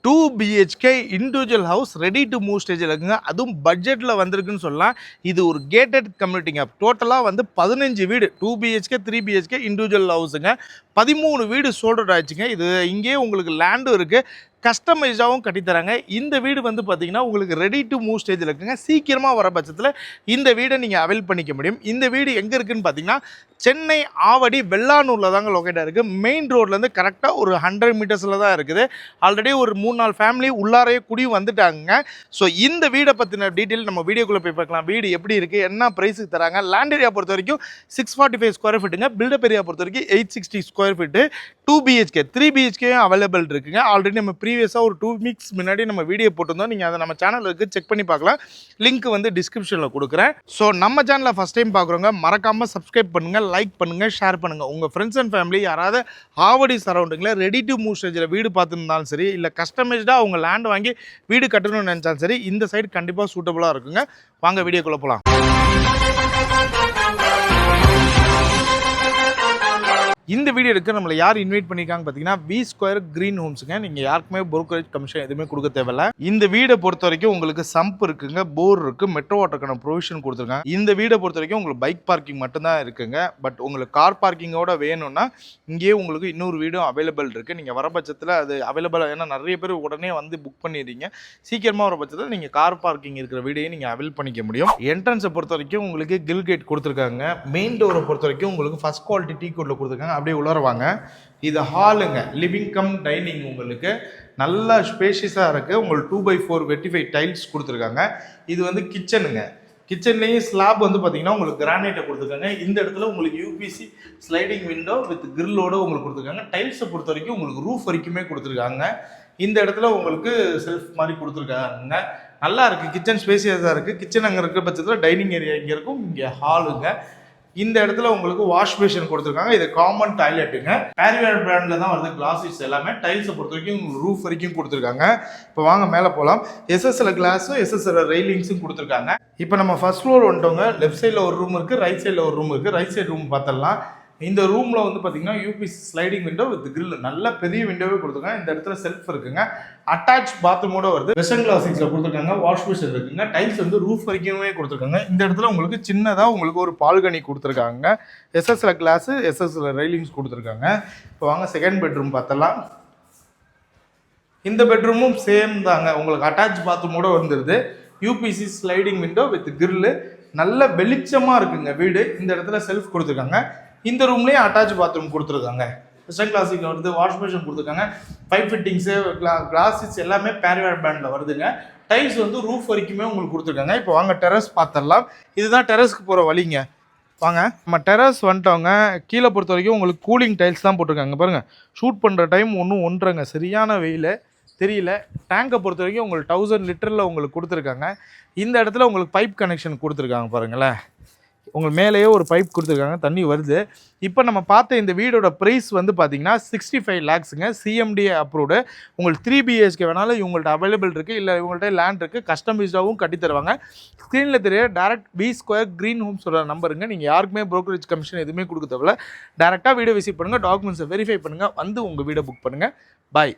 2 BHK individual house ready to move ஸ்டேஜில் இருக்குங்க. அதுவும் பட்ஜெட்டில் வந்திருக்குன்னு சொல்லலாம். இது ஒரு கேட்டட் கம்யூனிட்டிங்க. டோட்டலாக வந்து 15 வீடு 2 BHK 3 BHK இண்டிவிஜுவல் ஹவுஸுங்க. 13 வீடு சோல்ட் அவுட் ஆயிடுச்சுங்க. இது இங்கேயே உங்களுக்கு லேண்டும் இருக்குது, கஸ்டமைஸாகவும் கட்டித்தராங்க. இந்த வீடு வந்து பார்த்தீங்கன்னா உங்களுக்கு ரெடி டு மூவ் ஸ்டேஜில் இருக்குங்க. சீக்கிரமாக வர பட்சத்தில் இந்த வீடை நீங்கள் அவைல் பண்ணிக்க முடியும். இந்த வீடு எங்கே இருக்குதுன்னு பார்த்தீங்கன்னா சென்னை ஆவடி வெள்ளானூரில் தாங்க லொக்கேட்டாக இருக்குது. மெயின் ரோட்லேருந்து கரெக்டாக ஒரு 100 மீட்டர்ஸில் தான் இருக்குது. ஆல்ரெடி ஒரு 3-4 ஃபேமிலி உள்ளாரையே குடி வந்துட்டாங்க. ஸோ இந்த வீடை பற்றின டீட்டெயில் நம்ம வீடியோக்குள்ளே போய் பார்க்கலாம். வீடு எப்படி இருக்குது, என்ன ப்ரைஸுக்கு தராங்க. லேண்ட் ஏரியா பொறுத்த வரைக்கும் 645 ஸ்கொயர் ஃபீட்டுங்க. பில்டப் ஏரியா பொறுத்த வரைக்கும் 860 ஸ்கொயர் ஃபீட்டு. 2 BHK 3 BHKயும் அவைலபிள் இருக்குங்க. ஆல்ரெடி நம்ம ப்ரீவியஸாக ஒரு 2 வீக்ஸ் முன்னாடி நம்ம வீடியோ போட்டிருந்தோம். நீங்கள் அதை நம்ம சேனலுக்கு செக் பண்ணி பார்க்கலாம். லிங்க் வந்து டிஸ்கிரிப்ஷனில் கொடுக்குறேன். ஸோ நம்ம சேனலில் ஃபஸ்ட் டைம் பார்க்குறவங்க மறக்காமல் சப்ஸ்கிரைப் பண்ணுங்கள், லைக் பண்ணுங்கள், ஷேர் பண்ணுங்கள். உங்கள் ஃப்ரெண்ட்ஸ் அண்ட் ஃபேமிலி யாராவது ஆவடி சரௌண்டிங்கில் ரெடி டு மூவ் ஸ்டேஜில் வீடு பார்த்துருந்தாலும் சரி, இல்லை கஸ்டமைஸ்டாக அவங்க லேண்ட் வாங்கி வீடு கட்டணும்னு நினச்சாலும் சரி, இந்த சைடு கண்டிப்பாக சூட்டபுளாக இருக்குங்க. வாங்க வீடியோக்குள்ளே போகலாம். இந்த வீடியோ எடுக்க நம்மளை யார் இன்வைட் பண்ணியிருக்காங்க பார்த்தீங்கன்னா V Square Green Homesங்க. நீங்கள் யாருக்குமே புரோக்கரேஜ் கமிஷன் எதுவுமே கொடுக்க தேவையில்ல. இந்த வீடை பொறுத்த வரைக்கும் உங்களுக்கு சம்ப் இருக்குங்க, போர் இருக்குது, மெட்ரோ வாட்டருக்கான ப்ரொவிஷன் கொடுத்துருக்காங்க. இந்த வீடை பொறுத்த வரைக்கும் உங்களுக்கு பைக் பார்க்கிங் மட்டும்தான் இருக்குங்க. பட் உங்களுக்கு கார் பார்க்கிங்கோட வேணும்னா இங்கேயே உங்களுக்கு இன்னொரு வீடும் அவைலபிள் இருக்குது. நீங்கள் வர பட்சத்தில் அது அவைலபிள், ஏன்னா நிறைய பேர் உடனே வந்து புக் பண்ணிடுறீங்க. சீக்கிரமாக வர பட்சத்தில் நீங்கள் கார் பார்க்கிங் இருக்கிற வீடையே நீங்கள் அவைல் பண்ணிக்க முடியும். என்ட்ரன்ஸை பொறுத்த வரைக்கும் உங்களுக்கு கில் கேட் கொடுத்துருக்காங்க. மெயின் டோரை பொறுத்த வரைக்கும் உங்களுக்கு ஃபஸ்ட் குவாலிட்டி டீ கோட்டில் கொடுத்துருக்காங்க. அப்படியே உலருவாங்க. இது ஹாலுங்க, லிவிங் கம் டைனிங். உங்களுக்கு நல்லா ஸ்பேஷியஸாக இருக்குது. உங்களுக்கு 2x4 வெட்டிஃபைட் டைல்ஸ் கொடுத்துருக்காங்க. இது வந்து கிச்சனுங்க. கிச்சன்லேயும் ஸ்லாப் வந்து பார்த்தீங்கன்னா உங்களுக்கு கிரானைட்டை கொடுத்துருக்காங்க. இந்த இடத்துல உங்களுக்கு UPC ஸ்லைடிங் விண்டோ வித் கிரில்லோடு உங்களுக்கு கொடுத்துருக்காங்க. டைல்ஸை பொறுத்த வரைக்கும் உங்களுக்கு ரூஃப் வரைக்குமே கொடுத்துருக்காங்க. இந்த இடத்துல உங்களுக்கு செல்ஃப் மாதிரி கொடுத்துருக்காங்க. நல்லா இருக்குது. கிச்சன் ஸ்பேசியஸாக இருக்குது. கிச்சன் அங்கே இருக்கிற பட்சத்தில் டைனிங் ஏரியா இங்கே இருக்கும். இங்கே ஹாலுங்க. இந்த இடத்துல உங்களுக்கு வாஷ் பேஷன் கொடுத்துருக்காங்க. இது காமன் டாய்லெட்டுங்க. பேரிவேர் பிராண்டில் தான் வருது கிளாஸஸ் எல்லாமே. டைல்ஸை பொறுத்த வரைக்கும் உங்களுக்கு ரூஃப் வரைக்கும் கொடுத்துருக்காங்க. இப்போ வாங்க மேலே போகலாம். SSL கிளாஸும் SSL ரெயிலிங்ஸும் கொடுத்துருக்காங்க. இப்போ நம்ம ஃபர்ஸ்ட் ஃப்ளோர் வந்துட்டோங்க. லெஃப்ட் சைடில் ஒரு ரூம் இருக்குது, ரைட் சைடில் ஒரு ரூம் இருக்குது. ரைட் சைடு ரூம் பார்த்துடலாம். இந்த ரூமில் வந்து பார்த்தீங்கன்னா UPC sliding window with grill, நல்ல பெரிய விண்டோவே கொடுத்துருக்காங்க. இந்த இடத்துல செல்ஃப் இருக்குங்க. அட்டாச் பாத்ரூமோட வருது. வெஸ்டர்ன் கிளாசிக்ஸில் கொடுத்துருக்காங்க. வாஷ் பேஷன் இருக்குங்க. டைல்ஸ் வந்து ரூஃப் வரைக்குமே கொடுத்துருக்காங்க. இந்த இடத்துல உங்களுக்கு சின்னதாக உங்களுக்கு ஒரு பால்கனி கொடுத்துருக்காங்க. SSL கிளாஸு, SSL ரெயிலிங்ஸ் கொடுத்துருக்காங்க. இப்போ வாங்க செகண்ட் பெட்ரூம் பார்த்தலாம். இந்த பெட்ரூமும் சேம் தாங்க. உங்களுக்கு அட்டாச் பாத்ரூமோட வந்துடுது. UPC sliding window with grill, நல்ல வெளிச்சமாக இருக்குங்க வீடு. இந்த இடத்துல செல்ஃப் கொடுத்துருக்காங்க. இந்த ரூம்லேயே அட்டாச் பாத்ரூம் கொடுத்துருக்காங்க. வெஸ்டர்ன் கிளாசிக் வருது. வாஷ் பேஷன் கொடுத்துருக்காங்க. பைப் ஃபிட்டிங்ஸு, கிளாஸஸ் எல்லாமே பேரிவேர் பிராண்டில் வருதுங்க. டைல்ஸ் வந்து ரூஃப் வரைக்குமே உங்களுக்கு கொடுத்துருக்காங்க. இப்போ வாங்க டெரஸ் பார்த்துடலாம். இதுதான் டெரஸ்க்கு போகிற வழிங்க. வாங்க நம்ம டெரஸ் வந்துட்டோங்க. கீழே பொறுத்த வரைக்கும் உங்களுக்கு கூலிங் டைல்ஸ் தான் போட்டிருக்காங்க. பாருங்கள், ஷூட் பண்ணுற டைம் ஒன்றும் ஒன்றுங்க, சரியான வெயில் தெரியல. டேங்கை பொறுத்த வரைக்கும் உங்களுக்கு 1000 லிட்டரில் உங்களுக்கு கொடுத்துருக்காங்க. இந்த இடத்துல உங்களுக்கு பைப் கனெக்ஷன் கொடுத்துருக்காங்க. பாருங்களேன், உங்களுக்கு மேலேயே ஒரு பைப் கொடுத்துருக்காங்க, தண்ணி வருது. இப்போ நம்ம பார்த்த இந்த வீடோட ப்ரைஸ் வந்து பார்த்தீங்கன்னா 65 lakhsங்க. CMDA approved. உங்களுக்கு 3 BHK வேணாலும் இவங்கள்ட்ட அவைலபிள் இருக்குது, இல்லை இவங்கள்ட்ட லேண்ட் இருக்குது, கஸ்டமைஸ்டாகவும் கட்டி தருவாங்க. ஸ்க்ரீனில் தெரிய டேரக்ட் V Square Green Homesோட நம்பருங்க. நீங்கள் யாருக்குமே ப்ரோக்கரேஜ் கமிஷன் எதுவுமே கொடுக்க தேவையில்ல. டேரெக்டாக வீடியோ விசிட் பண்ணுங்கள், டாக்குமெண்ட்ஸை வெரிஃபை பண்ணுங்கள், வந்து உங்கள் வீடை புக் பண்ணுங்கள். பாய்.